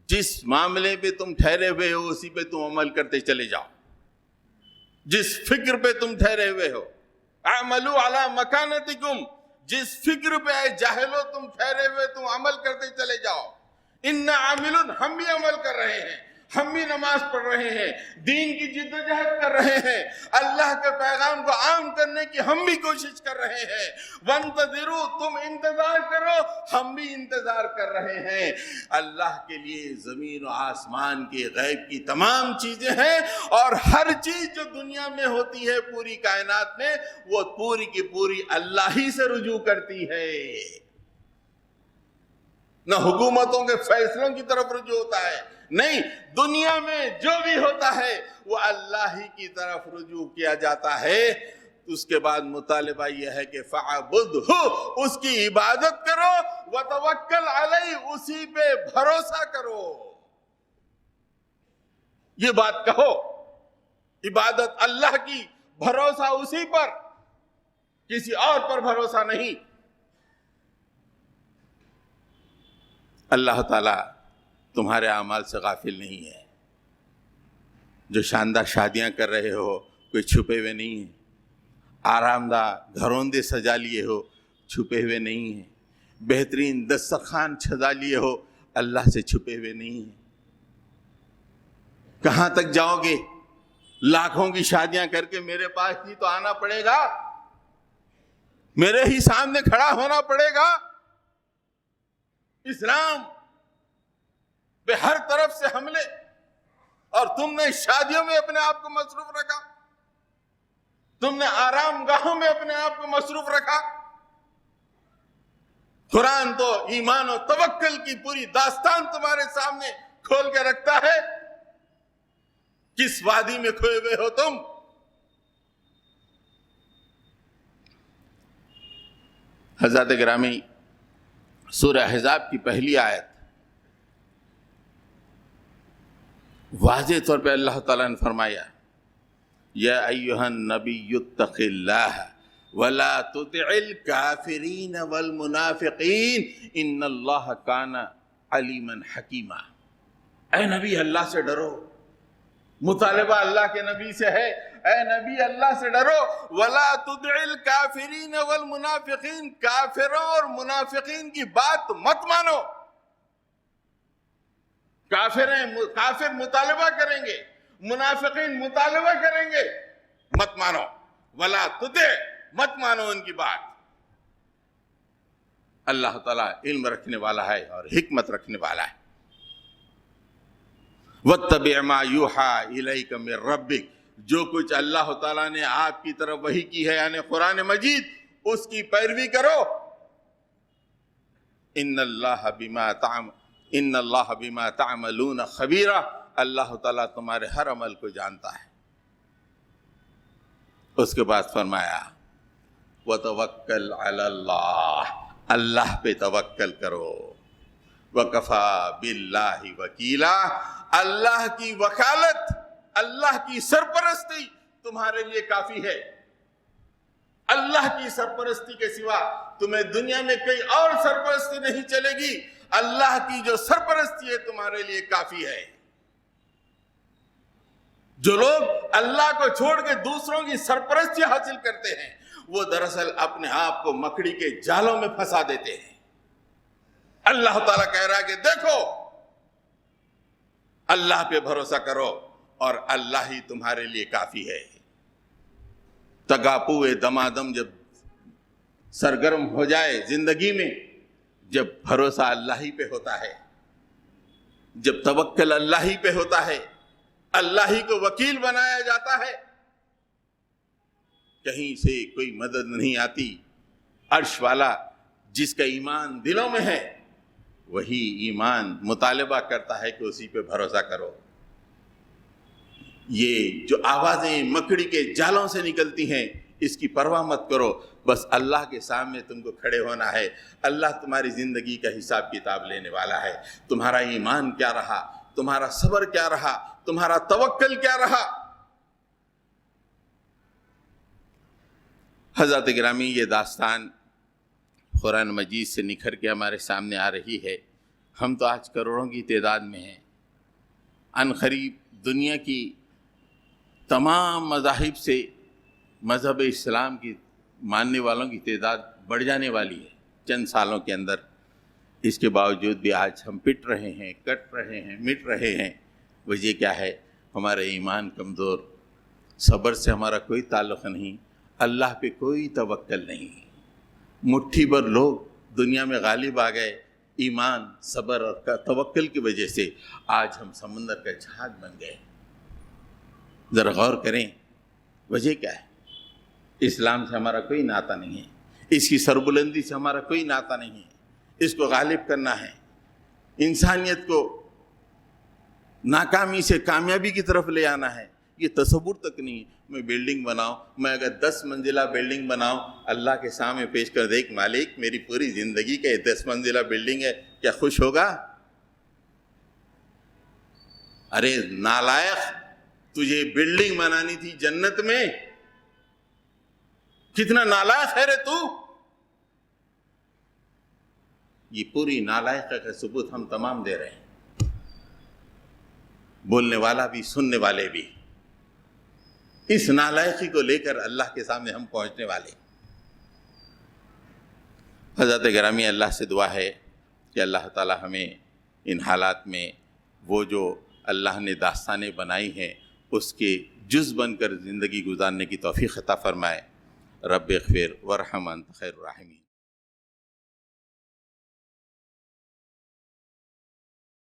جس معاملے پہ تم ٹھہرے ہوئے ہو اسی پہ تم عمل کرتے چلے جاؤ، جس فکر پہ تم ٹھہرے ہوئے ہو، اعملوا علی مکانتکم، جس فکر پہ اے جاہلو تم ٹھہرے ہوئے تم عمل کرتے چلے جاؤ۔ انا عاملون، ہم بھی عمل کر رہے ہیں، ہم بھی نماز پڑھ رہے ہیں، دین کی جد و جہد کر رہے ہیں، اللہ کے پیغام کو عام کرنے کی ہم بھی کوشش کر رہے ہیں۔ وانتظروا، تم انتظار کرو، ہم بھی انتظار کر رہے ہیں۔ اللہ کے لیے زمین و آسمان کے غیب کی تمام چیزیں ہیں، اور ہر چیز جو دنیا میں ہوتی ہے پوری کائنات میں، وہ پوری کی پوری اللہ ہی سے رجوع کرتی ہے، نہ حکومتوں کے فیصلوں کی طرف رجوع ہوتا ہے، نہیں، دنیا میں جو بھی ہوتا ہے وہ اللہ ہی کی طرف رجوع کیا جاتا ہے۔ اس کے بعد مطالبہ یہ ہے کہ فَعَبُدْهُ، اس کی عبادت کرو، وَتَوَكَّلْ عَلَيْهِ، اسی پہ بھروسہ کرو۔ یہ بات کہو، عبادت اللہ کی، بھروسہ اسی پر، کسی اور پر بھروسہ نہیں۔ اللہ تعالیٰ تمہارے اعمال سے غافل نہیں ہے۔ جو شاندار شادیاں کر رہے ہو، کوئی چھپے ہوئے نہیں ہیں، آرام دہ گھروندے سجا لیے ہو، چھپے ہوئے نہیں ہیں، بہترین دسترخوان سجا لیے ہو، اللہ سے چھپے ہوئے نہیں ہیں۔ کہاں تک جاؤ گے؟ لاکھوں کی شادیاں کر کے میرے پاس ہی تو آنا پڑے گا، میرے ہی سامنے کھڑا ہونا پڑے گا۔ اسلام پہ ہر طرف سے حملے، اور تم نے شادیوں میں اپنے آپ کو مصروف رکھا، تم نے آرام گاہوں میں اپنے آپ کو مصروف رکھا۔ قرآن تو ایمان و توکل کی پوری داستان تمہارے سامنے کھول کے رکھتا ہے۔ کس وادی میں کھوئے ہوئے ہو تم؟ حضرات گرامی، سورہ احزاب کی پہلی آیت واضح طور پہ اللہ تعالیٰ نے فرمایا، یا ایہا النبی اتق اللہ ولا تطع الکافرین والمنافقین ان اللہ کان علیما حکیما۔ اے نبی، اللہ سے ڈرو۔ مطالبہ اللہ کے نبی سے ہے، اے نبی اللہ سے ڈرو، وَلَا تُطِعِ الْكَافِرِينَ وَالْمُنَافِقِينَ، کافروں اور منافقین کی بات مت مانو۔ کافر مطالبہ کریں گے، منافقین مطالبہ کریں گے، مت مانو، وَلَا تُطِعِ، مت مانو ان کی بات۔ اللہ تعالیٰ علم رکھنے والا ہے اور حکمت رکھنے والا ہے۔ وَاتَّبِعْ مَا يُوحَىٰ إِلَيْكَ مِن رَبِّكَ، جو کچھ اللہ تعالیٰ نے آپ کی طرف وحی کی ہے یعنی قرآن مجید، اس کی پیروی کرو۔ ان اللہ بما تعملون خبیر، اللہ تعالیٰ تمہارے ہر عمل کو جانتا ہے۔ اس کے بعد فرمایا وَتَوَكَّلْ عَلَى اللَّهِ، اللہ پہ توکل کرو۔ وَكَفَى بِاللَّهِ وَكِيلًا، اللہ کی وکالت، اللہ کی سرپرستی تمہارے لیے کافی ہے۔ اللہ کی سرپرستی کے سوا تمہیں دنیا میں کوئی اور سرپرستی نہیں چلے گی۔ اللہ کی جو سرپرستی ہے تمہارے لیے کافی ہے۔ جو لوگ اللہ کو چھوڑ کے دوسروں کی سرپرستی حاصل کرتے ہیں، وہ دراصل اپنے آپ کو مکڑی کے جالوں میں پھنسا دیتے ہیں۔ اللہ تعالیٰ کہہ رہا ہے کہ دیکھو، اللہ پہ بھروسہ کرو اور اللہ ہی تمہارے لیے کافی ہے۔ تگاپوئے دمادم جب سرگرم ہو جائے زندگی میں، جب بھروسہ اللہ ہی پہ ہوتا ہے، جب توکل اللہ ہی پہ ہوتا ہے، اللہ ہی کو وکیل بنایا جاتا ہے، کہیں سے کوئی مدد نہیں آتی۔ عرش والا جس کا ایمان دلوں میں ہے، وہی ایمان مطالبہ کرتا ہے کہ اسی پہ بھروسہ کرو۔ یہ جو آوازیں مکڑی کے جالوں سے نکلتی ہیں، اس کی پرواہ مت کرو، بس اللہ کے سامنے تم کو کھڑے ہونا ہے۔ اللہ تمہاری زندگی کا حساب کتاب لینے والا ہے۔ تمہارا ایمان کیا رہا، تمہارا صبر کیا رہا، تمہارا توکل کیا رہا۔ حضرات گرامی، یہ داستان قرآن مجید سے نکھر کے ہمارے سامنے آ رہی ہے۔ ہم تو آج کروڑوں کی تعداد میں ہیں۔ عن قریب دنیا کی تمام مذاہب سے مذہب اسلام کی ماننے والوں کی تعداد بڑھ جانے والی ہے چند سالوں کے اندر۔ اس کے باوجود بھی آج ہم پٹ رہے ہیں، کٹ رہے ہیں، مٹ رہے ہیں۔ وجہ کیا ہے؟ ہمارا ایمان کمزور، صبر سے ہمارا کوئی تعلق نہیں، اللہ پہ کوئی توکل نہیں۔ مٹھی بھر لوگ دنیا میں غالب آ گئے، ایمان، صبر اور توکل کی وجہ سے آج ہم سمندر کا جہاز بن گئے۔ ذرا غور کریں، وجہ کیا ہے؟ اسلام سے ہمارا کوئی ناطہ نہیں ہے، اس کی سربلندی سے ہمارا کوئی ناطہ نہیں ہے۔ اس کو غالب کرنا ہے، انسانیت کو ناکامی سے کامیابی کی طرف لے آنا ہے۔ یہ تصور تک نہیں۔ میں بلڈنگ بناؤں، میں اگر 10 منزلہ بلڈنگ بناؤں، اللہ کے سامنے پیش کر دیکھ مالک میری پوری زندگی کا 10 منزلہ بلڈنگ ہے، کیا خوش ہوگا؟ ارے نالائق، تجھے بلڈنگ بنانی تھی جنت میں، کتنا نالائق ہے رے تو۔ یہ پوری نالائق کا ثبوت ہم تمام دے رہے ہیں، بولنے والا بھی، سننے والے بھی۔ اس نالائقی کو لے کر اللہ کے سامنے ہم پہنچنے والے۔ حضرت گرامی، اللہ سے دعا ہے کہ اللہ تعالی ہمیں ان حالات میں وہ جو اللہ نے داستانیں بنائی ہیں اس کے جز بن کر زندگی گزارنے کی توفیق عطا فرمائے۔ رب اغفر ورحم انت خیر الراحمین۔